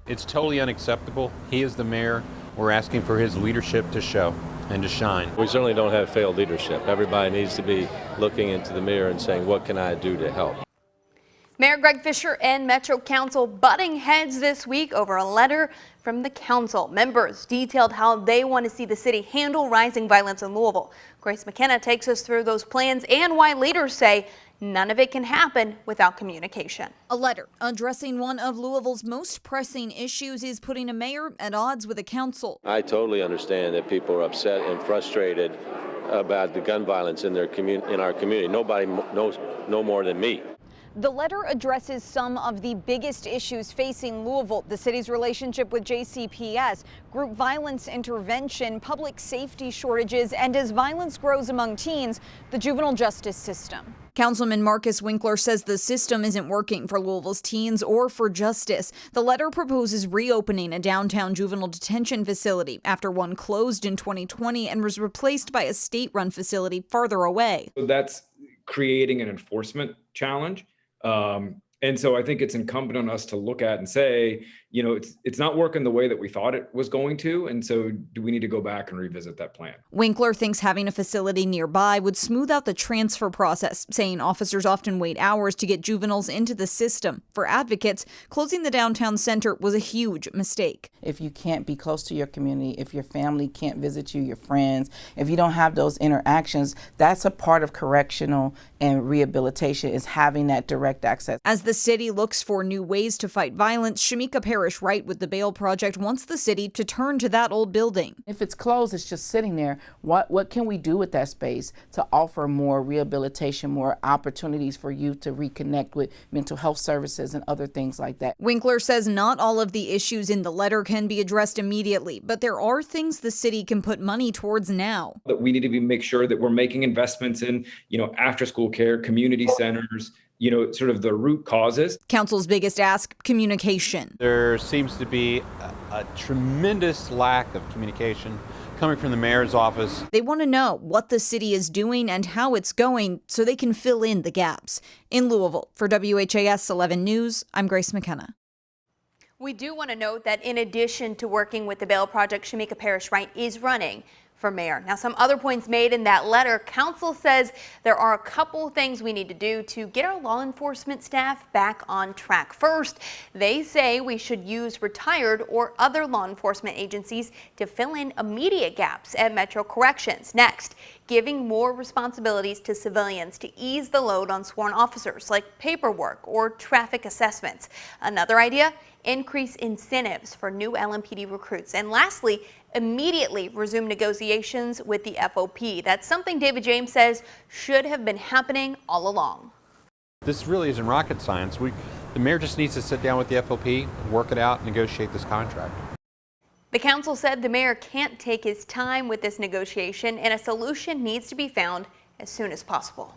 It's totally unacceptable. He is the mayor. We're asking for his leadership to show and to shine. We certainly don't have failed leadership. Everybody needs to be looking into the mirror and saying, what can I do to help? Mayor Greg Fischer and Metro Council butting heads this week over a letter from the council. Members detailed how they want to see the city handle rising violence in Louisville. Grace McKenna takes us through those plans and why leaders say none of it can happen without communication. A letter addressing one of Louisville's most pressing issues is putting a mayor at odds with the council. I totally understand that people are upset and frustrated about the gun violence in our community. Nobody knows no more than me. The letter addresses some of the biggest issues facing Louisville: the city's relationship with JCPS, group violence intervention, public safety shortages, and as violence grows among teens, the juvenile justice system. Councilman Markus Winkler says the system isn't working for Louisville's teens or for justice. The letter proposes reopening a downtown juvenile detention facility after one closed in 2020 and was replaced by a state-run facility farther away. So that's creating an enforcement challenge. And so I think it's incumbent on us to look at and say, you know, it's not working the way that we thought it was going to. And so do we need to go back and revisit that plan? Winkler thinks having a facility nearby would smooth out the transfer process, saying officers often wait hours to get juveniles into the system. For advocates, closing the downtown center was a huge mistake. If you can't be close to your community, if your family can't visit you, your friends, if you don't have those interactions, that's a part of correctional and rehabilitation, is having that direct access. As the city looks for new ways to fight violence, Shamika Parrish-Wright with the Bail Project wants the city to turn to that old building. If it's closed, it's just sitting there. What can we do with that space to offer more rehabilitation, more opportunities for youth to reconnect with mental health services and other things like that? Winkler says not all of the issues in the letter can be addressed immediately, but there are things the city can put money towards now. That we need to make sure that we're making investments in, after school care, community centers, sort of the root causes. Council's biggest ask: communication. There seems to be a tremendous lack of communication coming from the mayor's office. They want to know what the city is doing and how it's going so they can fill in the gaps. In Louisville, for WHAS 11 News, I'm Grace McKenna. We do want to note that in addition to working with the Bail Project, Shamika Parrish-Wright is running for mayor. Now, some other points made in that letter. Council says there are a couple things we need to do to get our law enforcement staff back on track. First, they say we should use retired or other law enforcement agencies to fill in immediate gaps at Metro Corrections. Next, giving more responsibilities to civilians to ease the load on sworn officers, like paperwork or traffic assessments. Another idea: increase incentives for new LMPD recruits. And lastly, immediately resume negotiations with the FOP. That's something David James says should have been happening all along. This really isn't rocket science. The mayor just needs to sit down with the FOP, work it out, negotiate this contract. The council said the mayor can't take his time with this negotiation and a solution needs to be found as soon as possible.